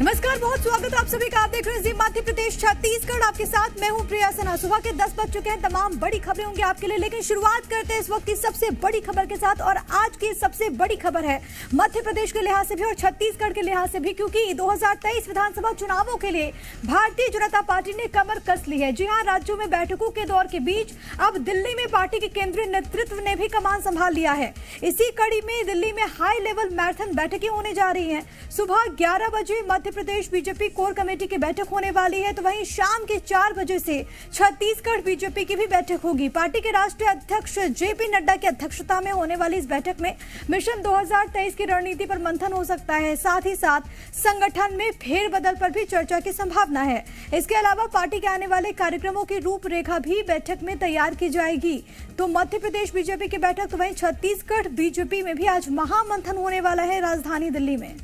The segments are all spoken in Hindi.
नमस्कार, बहुत स्वागत है आप सभी का। आप देख रहे हैं जी मध्य प्रदेश छत्तीसगढ़। आपके साथ मैं हूं प्रिया सना। सुबह के 10 बज चुके हैं। तमाम बड़ी खबरें होंगी आपके लिए, लेकिन शुरुआत करते हैं इस वक्त की सबसे बड़ी खबर के साथ। और आज की सबसे बड़ी खबर है मध्य प्रदेश के लिहाज से भी और छत्तीसगढ़ के लिहाज से भी, क्योंकि 2023 विधानसभा चुनावों के लिए भारतीय जनता पार्टी ने कमर कस ली है। जी हाँ, राज्यों में बैठकों के दौर के बीच अब दिल्ली में पार्टी के केंद्रीय नेतृत्व ने भी कमान संभाल लिया है। इसी कड़ी में दिल्ली में हाई लेवल मैराथन बैठकें होने जा रही हैं। सुबह 11 बजे Madhya Pradesh BJP core committee की बैठक होने वाली है, तो वहीं शाम के 4 बजे से छत्तीसगढ़ बीजेपी की भी बैठक होगी। पार्टी के राष्ट्रीय अध्यक्ष जेपी नड्डा की अध्यक्षता में होने वाली इस बैठक में मिशन 2023 की रणनीति पर मंथन हो सकता है। साथ ही साथ संगठन में फेरबदल पर भी चर्चा की संभावना है। इसके अलावा पार्टी के आने वाले कार्यक्रमों की रूपरेखा भी बैठक में तैयार की जाएगी। तो मध्य प्रदेश बीजेपी की बैठक, तो वहीं छत्तीसगढ़ बीजेपी में भी आज महामंथन होने वाला है राजधानी दिल्ली में।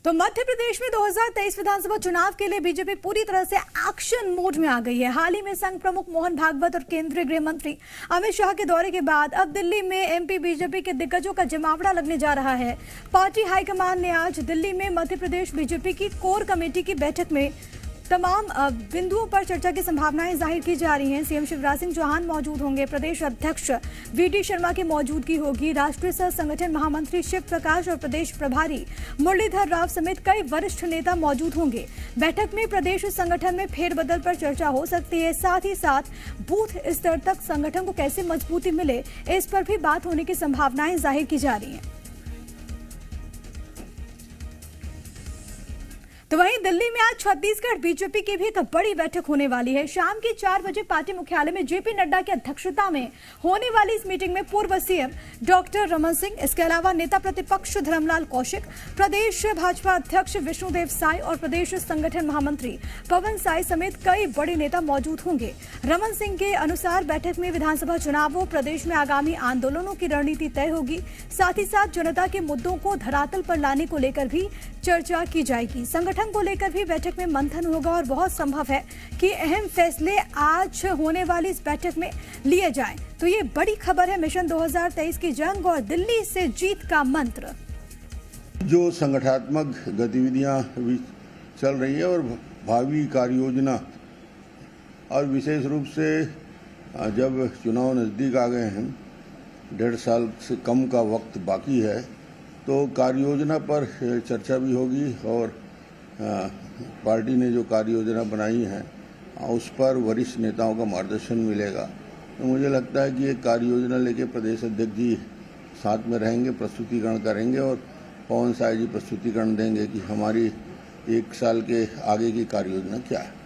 तो मध्य प्रदेश में 2023 विधानसभा चुनाव के लिए बीजेपी पूरी तरह से एक्शन मोड में आ गई है। हाल ही में संघ प्रमुख मोहन भागवत और केंद्रीय गृह मंत्री अमित शाह के दौरे के बाद अब दिल्ली में एमपी बीजेपी के दिग्गजों का जमावड़ा लगने जा रहा है। पार्टी हाईकमान ने आज दिल्ली में मध्य प्रदेश बीजेपी की कोर कमेटी की बैठक में तमाम बिंदुओं पर चर्चा की संभावनाएं जाहिर की जा रही हैं। सीएम शिवराज सिंह चौहान मौजूद होंगे, प्रदेश अध्यक्ष वीडी शर्मा की मौजूदगी होगी, राष्ट्रीय सह संगठन महामंत्री शिव प्रकाश और प्रदेश प्रभारी मुरलीधर राव समेत कई वरिष्ठ नेता मौजूद होंगे। बैठक में प्रदेश संगठन में फेरबदल पर चर्चा हो सकती है। साथ ही साथ बूथ स्तर तक संगठन को कैसे मजबूती मिले, इस पर भी बात होने की संभावनाएं जाहिर की जा रही हैं। तो वहीं दिल्ली में आज छत्तीसगढ़ बीजेपी की भी एक बड़ी बैठक होने वाली है। शाम के 4 बजे पार्टी मुख्यालय में जेपी नड्डा की अध्यक्षता में होने वाली इस मीटिंग में पूर्व सीएम डॉक्टर रमन सिंह, इसके अलावा नेता प्रतिपक्ष धर्मलाल कौशिक, प्रदेश भाजपा अध्यक्ष विष्णुदेव साय और प्रदेश संगठन महामंत्री पवन साय समेत कई बड़े नेता मौजूद होंगे। रमन सिंह के अनुसार बैठक में विधानसभा चुनावों, प्रदेश में आगामी आंदोलनों की रणनीति तय होगी। साथ ही साथ जनता के मुद्दों को धरातल पर लाने को लेकर भी चर्चा की जाएगी। संगठन को लेकर भी बैठक में मंथन होगा और बहुत संभव है कि अहम फैसले आज होने वाली इस बैठक में लिए जाएं। तो ये बड़ी खबर है मिशन 2023 की जंग और दिल्ली से जीत का मंत्र। जो संगठनात्मक गतिविधियां भी चल रही है और भावी कार्य योजना, और विशेष रूप से जब चुनाव नज़दीक आ गए हैं, 1.5 साल से कम का वक्त बाकी है, तो कार्य योजना पर चर्चा भी होगी और पार्टी ने जो कार्य योजना बनाई है उस पर वरिष्ठ नेताओं का मार्गदर्शन मिलेगा। तो मुझे लगता है कि एक कार्य योजना लेके प्रदेश अध्यक्ष जी साथ में रहेंगे, प्रस्तुतिकरण करेंगे और पवन साय जी प्रस्तुतिकरण देंगे कि हमारी 1 साल के आगे की कार्य योजना क्या है।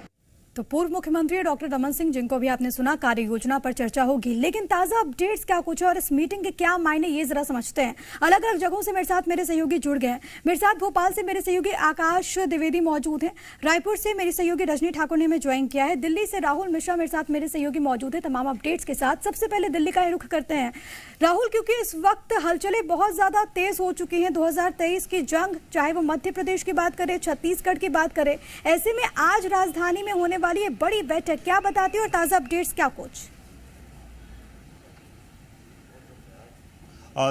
तो पूर्व मुख्यमंत्री डॉक्टर रमन सिंह, जिनको भी आपने सुना, कार्य योजना पर चर्चा होगी। लेकिन ताजा अपडेट्स क्या कुछ और इस मीटिंग के क्या मायने, ये जरा समझते हैं। अलग अलग जगहों से मेरे साथ मेरे सहयोगी जुड़ गए हैं। मेरे साथ भोपाल से मेरे सहयोगी आकाश द्विवेदी मौजूद हैं। रायपुर से मेरी सहयोगी रजनी ठाकुर ने हमें ज्वाइन किया है। दिल्ली से राहुल मिश्रा मेरे साथ मेरे सहयोगी मौजूद है तमाम अपडेट्स के साथ। सबसे पहले दिल्ली का रुख करते हैं राहुल, क्योंकि इस वक्त हलचलें बहुत ज्यादा तेज हो चुकी हैं। 2023 की जंग, चाहे वो मध्य प्रदेश की बात करें, छत्तीसगढ़ की बात करें, ऐसे में आज राजधानी में होने वाली ये बड़ी बैठक क्या बताती है और ताजा अपडेट्स क्या कुछ?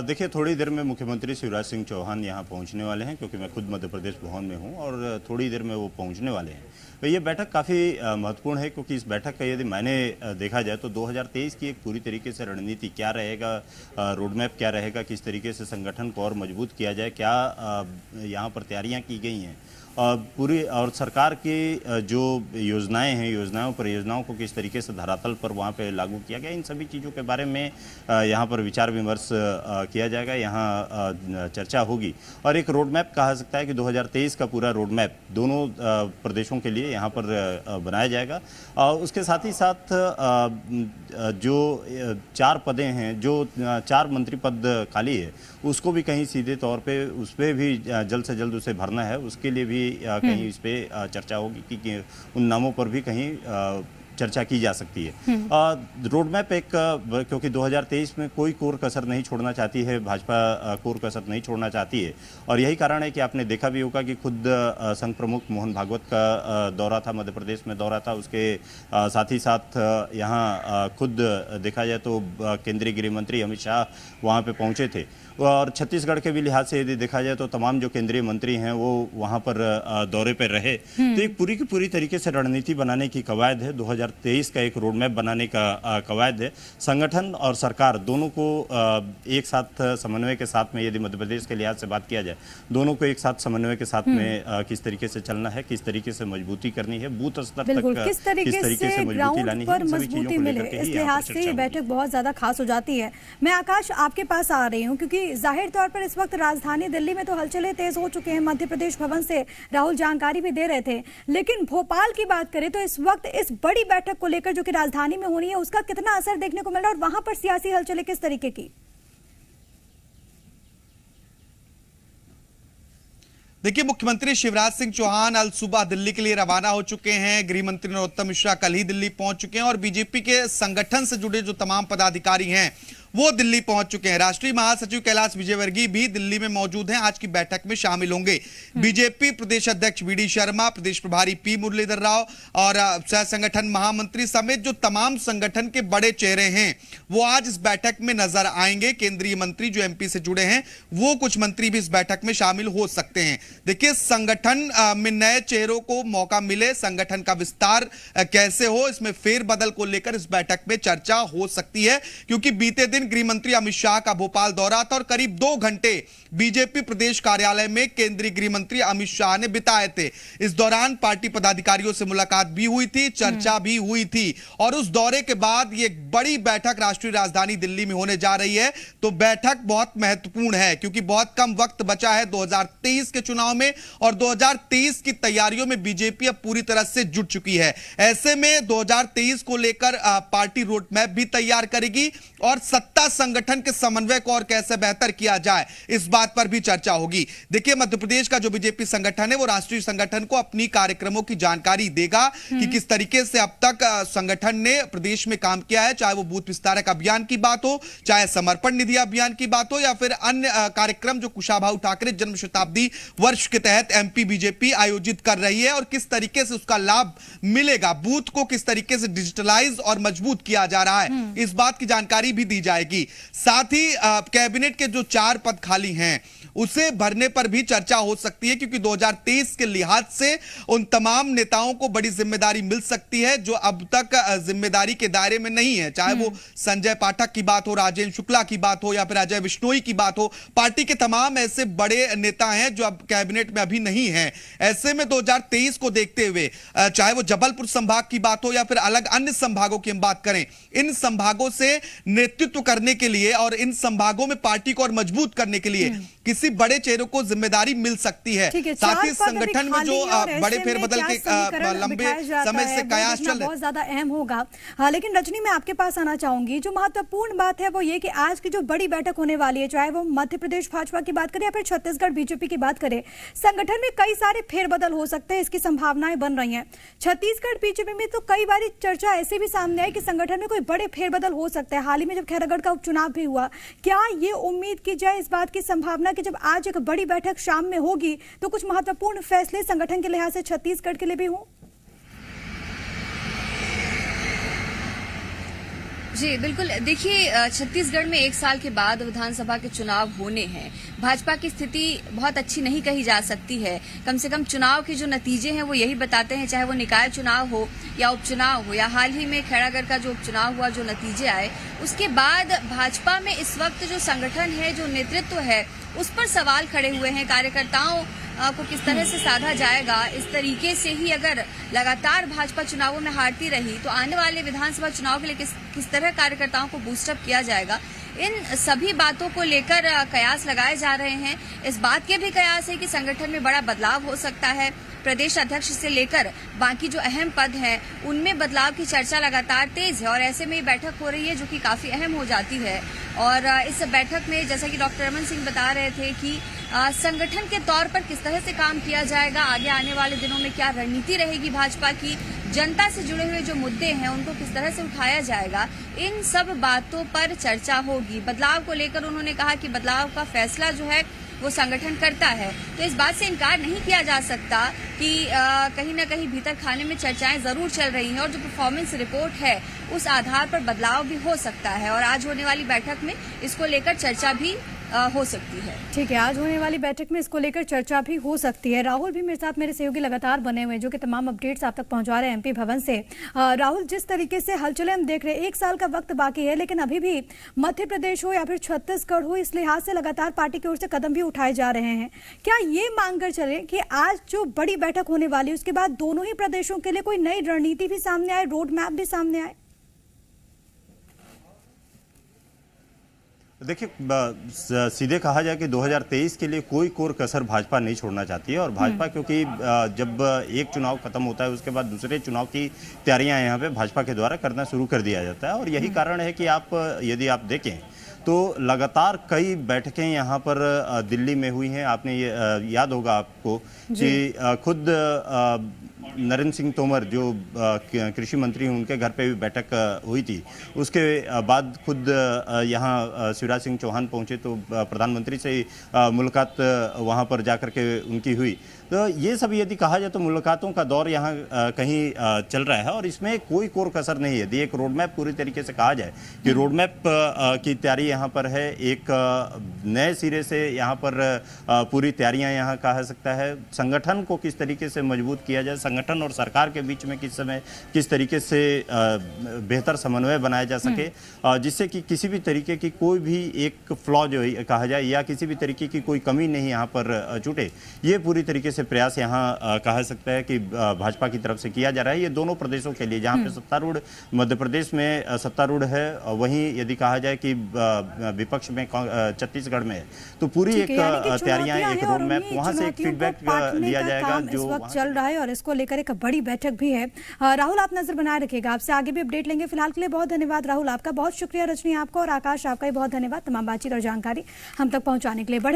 देखिए, थोड़ी देर में मुख्यमंत्री शिवराज सिंह चौहान यहाँ पहुँचने वाले हैं, क्योंकि मैं खुद मध्य प्रदेश भवन में हूँ और थोड़ी देर में वो पहुँचने वाले हैं। तो ये बैठक काफ़ी महत्वपूर्ण है, क्योंकि इस बैठक का यदि मायने देखा जाए तो 2023 की एक पूरी तरीके से रणनीति क्या रहेगा, रोडमैप क्या रहेगा, किस तरीके से संगठन को और मजबूत किया जाए, क्या यहाँ पर तैयारियाँ की गई हैं पूरी, और सरकार की जो योजनाएं हैं, परियोजनाओं को किस तरीके से धरातल पर वहाँ पे लागू किया गया, इन सभी चीज़ों के बारे में यहाँ पर विचार विमर्श किया जाएगा, यहाँ चर्चा होगी। और एक रोड मैप कहा सकता है कि 2023 का पूरा रोड मैप दोनों प्रदेशों के लिए यहाँ पर बनाया जाएगा। उसके साथ ही साथ जो 4 पदें हैं, जो 4 मंत्री पद खाली है, उसको भी कहीं सीधे तौर पे उस पर भी जल्द से जल्द उसे भरना है, उसके लिए भी कहीं इस पे चर्चा होगी कि उन नामों पर भी कहीं चर्चा की जा सकती है। रोड मैप एक, क्योंकि 2023 में कोई कोर कसर नहीं छोड़ना चाहती है भाजपा, कोर कसर नहीं छोड़ना चाहती है, और यही कारण है कि आपने देखा भी होगा कि खुद संघ प्रमुख मोहन भागवत का दौरा था, मध्य प्रदेश में दौरा था, उसके साथ ही साथ यहाँ खुद देखा जाए तो केंद्रीय गृह मंत्री अमित शाह वहाँ पे पहुँचे थे। और छत्तीसगढ़ के भी लिहाज से यदि देखा जाए तो तमाम जो केंद्रीय मंत्री हैं वो वहां पर दौरे पर रहे। तो एक पूरी की पूरी तरीके से रणनीति बनाने की कवायद है, 2023 का एक रोड मैप बनाने का कवायद है। संगठन और सरकार दोनों को एक साथ समन्वय के साथ में, यदि मध्य प्रदेश के लिहाज से बात किया जाए, दोनों को एक साथ समन्वय के साथ में किस तरीके से चलना है, किस तरीके से मजबूती करनी है, बूथ स्तर तक किस तरीके से मजबूती लानी है, मजबूती मिले, इस लिहाज से ये बैठक बहुत ज्यादा खास हो जाती है। मैं आकाश आपके पास आ रही हूँ, क्योंकि जाहिर तौर पर इस वक्त राजधानी दिल्ली में तो हलचलें तेज हो चुके हैं। मध्य प्रदेश भवन से राहुल जानकारी भी दे रहे थे, लेकिन भोपाल की बात करें तो इस वक्त इस बड़ी बैठक को लेकर जो कि राजधानी में होनी है, उसका कितना असर देखने को मिल रहा है और वहां पर सियासी हलचलें किस तरीके की? देखिए, मुख्यमंत्री शिवराज सिंह चौहान अल सुबह दिल्ली के लिए रवाना हो चुके हैं। गृह मंत्री नरोत्तम मिश्रा कल ही दिल्ली पहुंच चुके हैं और बीजेपी के संगठन से जुड़े जो तमाम पदाधिकारी हैं वो दिल्ली पहुंच चुके हैं। राष्ट्रीय महासचिव कैलाश विजयवर्गीय भी दिल्ली में मौजूद हैं, आज की बैठक में शामिल होंगे। बीजेपी प्रदेश अध्यक्ष वी.डी. शर्मा, प्रदेश प्रभारी पी. मुरलीधर राव और सह संगठन महामंत्री समेत जो तमाम संगठन के बड़े चेहरे हैं वो आज इस बैठक में नजर आएंगे। केंद्रीय मंत्री जो एमपी से जुड़े हैं वो कुछ मंत्री भी इस बैठक में शामिल हो सकते हैं। देखिए, संगठन में नए चेहरों को मौका मिले, संगठन का विस्तार कैसे हो, इसमें फेरबदल को लेकर इस बैठक में चर्चा हो सकती है, क्योंकि बीते दिन गृह मंत्री अमित शाह का भोपाल दौरा था और करीब 2 घंटे बीजेपी प्रदेश कार्यालय में केंद्रीय गृह मंत्री अमित शाह ने बिताए थे। इस दौरान पार्टी पदाधिकारियों से मुलाकात भी हुई थी, चर्चा भी हुई थी और उस दौरे के बाद ये बड़ी बैठक राष्ट्रीय राजधानी दिल्ली में होने जा रही है। तो बैठक बहुत महत्वपूर्ण है, क्योंकि बहुत कम वक्त बचा है 2023 के चुनाव में और 2023 की तैयारियों में बीजेपी अब पूरी तरह से जुट चुकी है। ऐसे में 2023 को लेकर पार्टी रोड मैप भी तैयार करेगी और सत्ता संगठन के समन्वय को और कैसे बेहतर किया जाए, इस बात पर भी चर्चा होगी। देखिए, मध्य प्रदेश का जो बीजेपी संगठन है वो राष्ट्रीय संगठन को अपनी कार्यक्रमों की जानकारी देगा कि किस तरीके से अब तक संगठन ने प्रदेश में काम किया है, चाहे वो बूथ विस्तारक अभियान की बात हो, चाहे समर्पण निधि अभियान की बात हो या फिर अन्य कार्यक्रम जो कुशाभाऊ ठाकरे जन्म शताब्दी वर्ष के तहत एमपी बीजेपी आयोजित कर रही है और किस तरीके से उसका लाभ मिलेगा, बूथ को किस तरीके से डिजिटलाइज और मजबूत किया जा रहा है, इस बात की जानकारी भी दी जाएगी। साथ ही कैबिनेट के जो 4 पद खाली हैं उसे भरने पर भी चर्चा हो सकती है, क्योंकि 2023 के लिहाज से उन तमाम नेताओं को बड़ी जिम्मेदारी मिल सकती है जो अब तक जिम्मेदारी के दायरे में नहीं है, चाहे वो संजय पाठक की बात हो, राजेंद्र शुक्ला की बात हो या फिर अजय बिश्नोई की बात हो। पार्टी के तमाम ऐसे बड़े नेता हैं जो अब कैबिनेट में अभी नहीं हैं। ऐसे में 2023 को देखते हुए चाहे वो जबलपुर संभाग की बात हो या फिर अलग अन्य संभागों की हम बात करें, इन संभागों से नेतृत्व करने के लिए और इन संभागों में पार्टी को और मजबूत करने के लिए किसी बड़े चेहरों को जिम्मेदारी मिल सकती है। साथ ही संगठन में जो बड़े फेरबदल के लंबे समय से कयास चल रहे बहुत ज्यादा अहम होगा। हाँ, लेकिन रजनी, मैं आपके पास आना चाहूंगी। जो महत्वपूर्ण बात है वो ये कि आज की जो बड़ी बैठक होने वाली है, चाहे वो मध्य प्रदेश भाजपा की बात करें या फिर छत्तीसगढ़ बीजेपी की बात करें, संगठन में कई सारे फेरबदल हो सकते हैं, इसकी संभावनाएं बन रही हैं। छत्तीसगढ़ बीजेपी में तो कई बार चर्चा ऐसे भी सामने आई कि संगठन में कोई बड़े फेरबदल हो सकते हैं। हाल ही में जब खैरागढ़ का उपचुनाव भी हुआ, क्या ये उम्मीद की जाए, इस बात की संभावना कि जब आज एक बड़ी बैठक शाम में होगी तो कुछ महत्वपूर्ण फैसले संगठन के लिहाज से छत्तीसगढ़ के लिए भी हों? जी बिल्कुल। देखिए, छत्तीसगढ़ में 1 साल के बाद विधानसभा के चुनाव होने हैं। भाजपा की स्थिति बहुत अच्छी नहीं कही जा सकती है। कम से कम चुनाव के जो नतीजे हैं वो यही बताते हैं, चाहे वो निकाय चुनाव हो या उपचुनाव हो या हाल ही में खैरागढ़ का जो उपचुनाव हुआ, जो नतीजे आए उसके बाद भाजपा में इस वक्त जो संगठन है, जो नेतृत्व है, उस पर सवाल खड़े हुए हैं। कार्यकर्ताओं को किस तरह से साधा जाएगा, इस तरीके से ही अगर लगातार भाजपा चुनावों में हारती रही तो आने वाले विधानसभा चुनाव के लिए किस तरह कार्यकर्ताओं को बूस्टअप किया जाएगा, इन सभी बातों को लेकर कयास लगाए जा रहे हैं। इस बात के भी कयास है कि संगठन में बड़ा बदलाव हो सकता है। प्रदेश अध्यक्ष से लेकर बाकी जो अहम पद हैं उनमें बदलाव की चर्चा लगातार तेज है और ऐसे में बैठक हो रही है जो कि काफी अहम हो जाती है। और इस बैठक में जैसा कि डॉक्टर रमन सिंह बता रहे थे कि संगठन के तौर पर किस तरह से काम किया जाएगा, आगे आने वाले दिनों में क्या रणनीति रहेगी भाजपा की, जनता से जुड़े हुए जो मुद्दे हैं उनको किस तरह से उठाया जाएगा, इन सब बातों पर चर्चा होगी। बदलाव को लेकर उन्होंने कहा कि बदलाव का फैसला जो है वो संगठन करता है, तो इस बात से इनकार नहीं किया जा सकता कि कहीं ना कहीं भीतर खाने में चर्चाएं जरूर चल रही हैं और जो परफॉर्मेंस रिपोर्ट है उस आधार पर बदलाव भी हो सकता है और आज होने वाली बैठक में इसको लेकर चर्चा भी हो सकती है। ठीक है, आज होने वाली बैठक में इसको लेकर चर्चा भी हो सकती है। राहुल भी मेरे साथ, मेरे सहयोगी लगातार बने हुए हैं जो कि तमाम अपडेट्स आप तक पहुंचा रहे हैं एमपी भवन से। राहुल, जिस तरीके से हलचलें हम देख रहे हैं, 1 साल का वक्त बाकी है, लेकिन अभी भी मध्य प्रदेश हो या फिर छत्तीसगढ़ हो, इस लिहाज से लगातार पार्टी की ओर से कदम भी उठाए जा रहे हैं। क्या ये मांग कर चले कि आज जो बड़ी बैठक होने वाली है उसके बाद दोनों ही प्रदेशों के लिए कोई नई रणनीति भी सामने आए, रोड मैप भी सामने आए? देखिए, सीधे कहा जाए कि 2023 के लिए कोई कोर कसर भाजपा नहीं छोड़ना चाहती है। और भाजपा क्योंकि जब एक चुनाव खत्म होता है उसके बाद दूसरे चुनाव की तैयारियां यहाँ पे भाजपा के द्वारा करना शुरू कर दिया जाता है। और यही कारण है कि यदि आप देखें तो लगातार कई बैठकें यहाँ पर दिल्ली में हुई हैं। आपने ये याद होगा आपको कि खुद नरेंद्र सिंह तोमर जो कृषि मंत्री हैं उनके घर पे भी बैठक हुई थी। उसके बाद खुद यहाँ शिवराज सिंह चौहान पहुंचे तो प्रधानमंत्री से मुलाकात वहाँ पर जाकर के उनकी हुई। तो ये सब यदि कहा जाए तो मुलाकातों का दौर यहाँ कहीं चल रहा है और इसमें कोई कोर कसर नहीं है। यदि एक रोड मैप पूरी तरीके से कहा जाए कि रोड मैप की तैयारी यहाँ पर है, एक नए सिरे से यहाँ पर पूरी तैयारियाँ यहाँ कहा सकता है। संगठन को किस तरीके से मजबूत किया जाए, संगठन और सरकार के बीच में किस तरीके से बेहतर समन्वय बनाया जा सके, जिससे कि किसी भी तरीके की कोई भी एक फ्लॉ जो कहा जाए या किसी भी तरीके की कोई कमी नहीं यहाँ पर छूटे, ये पूरी तरीके से प्रयास यहाँ कहा सकता है कि भाजपा की तरफ से किया जा रहा है। ये दोनों प्रदेशों के लिए, जहाँ पे सत्तारूढ़ मध्य प्रदेश में सत्तारूढ़ है, वहीं यदि कहा जाए कि विपक्ष में छत्तीसगढ़ में है, तो पूरी एक तैयारियां, एक रोड मैप, वहां से एक फीडबैक लिया जाएगा जो इस वक्त चल रहा है और इसको लेकर एक बड़ी बैठक भी है। राहुल, आप नजर बनाए रखिएगा, आपसे आगे भी अपडेट लेंगे। फिलहाल के लिए बहुत धन्यवाद राहुल, आपका बहुत शुक्रिया। रजनी आपका और आकाश आपका भी बहुत धन्यवाद तमाम बातचीत और जानकारी हम तक पहुंचाने के लिए। बढ़े